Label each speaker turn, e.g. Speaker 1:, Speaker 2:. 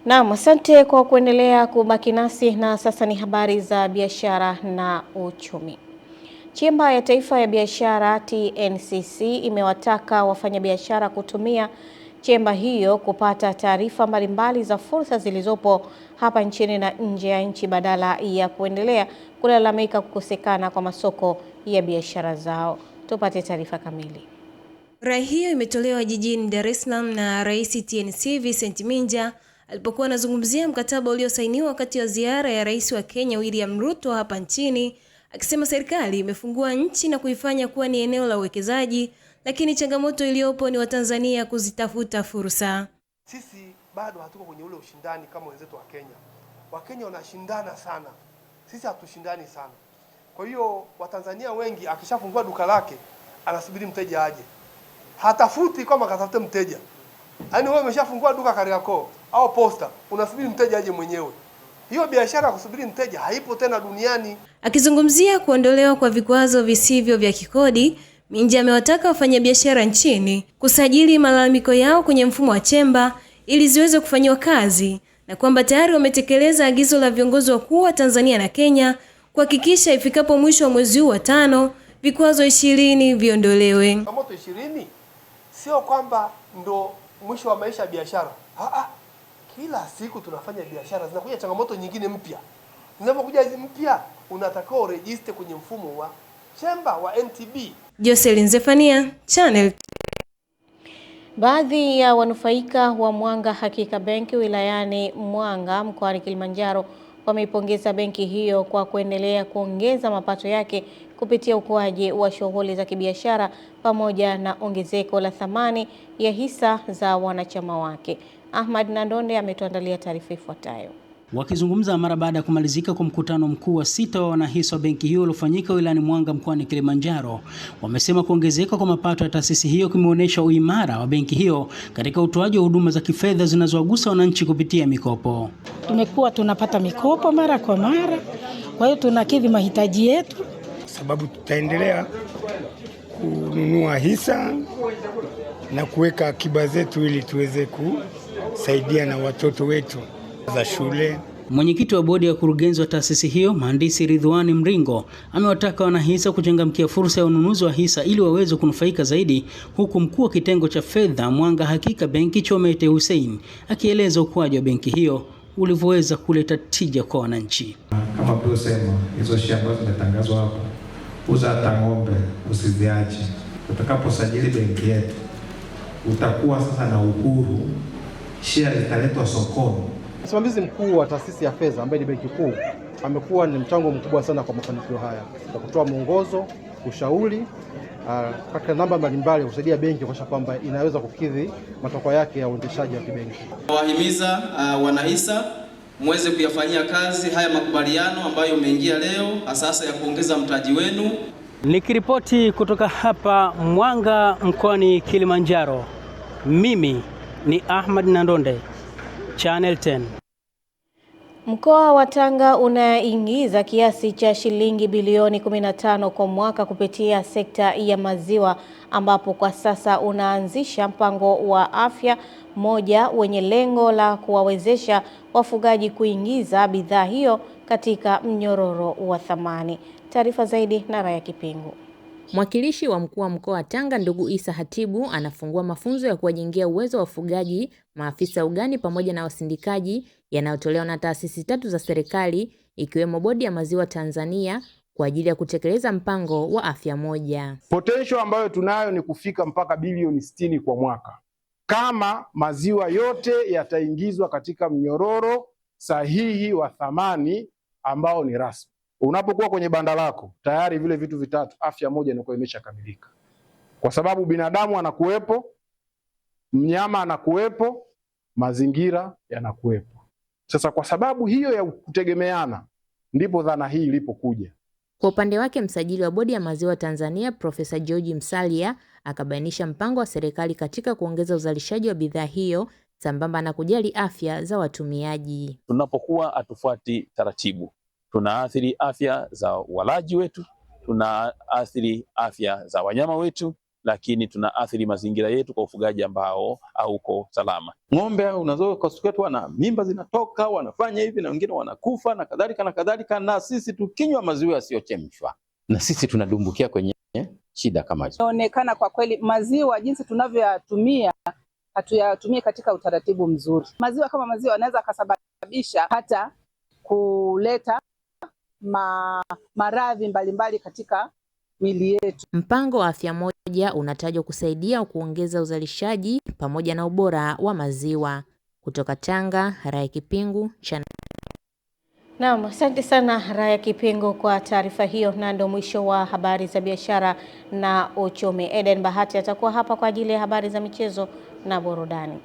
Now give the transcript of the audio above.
Speaker 1: Naam, asante kwa kuendelea kubaki nasi, na sasa ni habari za biashara na uchumi. Chemba ya Taifa ya Biashara TNCC imewataka wafanyabiashara kutumia chemba hiyo kupata taarifa mbalimbali za fursa zilizopo hapa nchini na nje ya nchi badala ya kuendelea kulalamika kukosekana kwa masoko ya biashara zao. Tupate taarifa kamili.
Speaker 2: Rai hiyo imetolewa jijini Dar es Salaam na Rais TNC Vincent Minja alipokuwa anazungumzia mkataba uliosainiwa wakati wa ziara ya Rais wa Kenya William Ruto hapa nchini, akisema serikali imefungua nchi na kuifanya kuwa ni eneo la uwekezaji, lakini changamoto iliyopo ni Watanzania kuzitafuta fursa.
Speaker 3: Sisi bado hatuko kwenye ule ushindani kama wenzetu wa Kenya. Wakenya wanashindana sana, sisi hatushindani sana. Kwa hiyo Watanzania wengi akishafungua duka lake anasubiri mteja aje, hatafuti kama katafute mteja. Yaani wewe umeshafungua duka Kariakoo au Posta, unasubiri mteja aje mwenyewe. Hiyo biashara kusubiri mteja haipo tena duniani.
Speaker 2: Akizungumzia kuondolewa kwa vikwazo visivyo vya kikodi, Minja amewataka wafanyabiashara nchini kusajili malalamiko yao kwenye mfumo wa chemba ili ziweze kufanywa kazi, na kwamba tayari wametekeleza agizo la viongozi wakuu wa Tanzania na Kenya kuhakikisha ifikapo mwisho wa mwezi huu wa 5 vikwazo 20 viondolewe.
Speaker 3: Changamoto 20 sio kwamba ndo mwisho wa maisha ya biashara. Kila siku tunafanya biashara, zinakuja changamoto nyingine mpya. Zinapokuja mpya, unatakiwa urejiste kwenye mfumo wa chemba wa NTB.
Speaker 2: Jocelyn Zefania, Channel.
Speaker 1: Baadhi ya wanufaika wa Mwanga Hakika Benki wilayani Mwanga mkoani Kilimanjaro wameipongeza benki hiyo kwa kuendelea kuongeza mapato yake kupitia ukuaji wa shughuli za kibiashara pamoja na ongezeko la thamani ya hisa za wanachama wake. Ahmad Nandonde ametuandalia taarifa ifuatayo.
Speaker 4: Wakizungumza mara baada ya kumalizika kwa mkutano mkuu wa 6 wa wanahisa wa benki hiyo uliofanyika wilayani Mwanga mkoani Kilimanjaro, wamesema kuongezeka kwa mapato ya taasisi hiyo kimeonyesha uimara wa benki hiyo katika utoaji wa huduma za kifedha zinazowagusa wananchi kupitia mikopo.
Speaker 5: Tumekuwa tunapata mikopo mara kwa mara, kwa hiyo tunakidhi mahitaji yetu,
Speaker 6: sababu tutaendelea kununua hisa na kuweka akiba zetu ili tuweze kusaidia na watoto wetu za shule.
Speaker 4: Mwenyekiti wa bodi ya kurugenzi wa taasisi hiyo, Mhandisi Ridhwani Mringo, amewataka wanahisa kuchangamkia fursa ya ununuzi wa hisa ili waweze kunufaika zaidi, huku mkuu wa kitengo cha fedha Mwanga Hakika Benki Chomete Hussein akieleza ukuaji wa benki hiyo ulivyoweza kuleta tija kwa wananchi.
Speaker 7: Kama tulivyosema, hizo share ambazo zimetangazwa hapa, uza hata ng'ombe usiziache. Utakaposajili benki yetu utakuwa sasa na uhuru, share zitaletwa sokoni.
Speaker 8: Msimamizi mkuu wa taasisi ya fedha ambaye ni benki kuu amekuwa ni mchango mkubwa sana kwa mafanikio haya, kwa kutoa mwongozo, ushauri katika namba mbalimbali kusaidia benki kuhakikisha kwamba inaweza kukidhi matakwa yake ya uendeshaji wa kibenki.
Speaker 9: Wahimiza wanahisa muweze kuyafanyia kazi haya makubaliano ambayo umeingia leo, hasa ya kuongeza mtaji wenu.
Speaker 4: Nikiripoti kutoka hapa Mwanga mkoani Kilimanjaro, mimi ni Ahmad Nandonde, Channel 10.
Speaker 1: Mkoa wa Tanga unaingiza kiasi cha shilingi bilioni 15 kwa mwaka kupitia sekta ya maziwa, ambapo kwa sasa unaanzisha mpango wa afya moja wenye lengo la kuwawezesha wafugaji kuingiza bidhaa hiyo katika mnyororo wa thamani. Taarifa zaidi na Raya Kipingu.
Speaker 10: Mwakilishi wa mkuu wa mkoa wa Tanga ndugu Isa Hatibu anafungua mafunzo ya kuwajengea uwezo wa wafugaji, maafisa ugani pamoja na wasindikaji yanayotolewa na taasisi 3 za serikali ikiwemo Bodi ya Maziwa Tanzania kwa ajili ya kutekeleza mpango wa afya moja.
Speaker 11: Potential ambayo tunayo ni kufika mpaka bilioni 60 kwa mwaka kama maziwa yote yataingizwa katika mnyororo sahihi wa thamani ambao ni rasmi. Unapokuwa kwenye banda lako tayari vile vitu vitatu, afya moja inakuwa imeshakamilika, kwa sababu binadamu anakuwepo, mnyama anakuwepo, mazingira yanakuwepo. Sasa kwa sababu hiyo ya kutegemeana ndipo dhana hii ilipokuja.
Speaker 10: Kwa upande wake msajili wa Bodi ya Maziwa Tanzania Profesa George Msalia akabainisha mpango wa serikali katika kuongeza uzalishaji wa bidhaa hiyo sambamba na kujali afya za watumiaji.
Speaker 12: Tunapokuwa hatufuati taratibu, tunaathiri afya za walaji wetu, tunaathiri afya za wanyama wetu, lakini tunaathiri mazingira yetu kwa ufugaji ambao hauko salama. Ng'ombe unaweza kusikia tu wana mimba zinatoka, wanafanya hivi na wengine wanakufa na kadhalika na kadhalika, na sisi tukinywa maziwa yasiyochemshwa na sisi tunadumbukia kwenye shida kama hizo.
Speaker 13: Inaonekana kwa kweli maziwa jinsi tunavyoyatumia hatuyatumii katika utaratibu mzuri. Maziwa kama maziwa yanaweza kusababisha hata kuleta maradhi mbalimbali katika miili yetu.
Speaker 10: Mpango wa Afya Moja unatajwa kusaidia kuongeza uzalishaji pamoja na ubora wa maziwa. Kutoka Tanga, Raya Kipingu, Channel.
Speaker 1: Naam, asante sana Raya Kipingu kwa taarifa hiyo, na ndio mwisho wa habari za biashara na uchumi. Eden Bahati atakuwa hapa kwa ajili ya habari za michezo na burudani.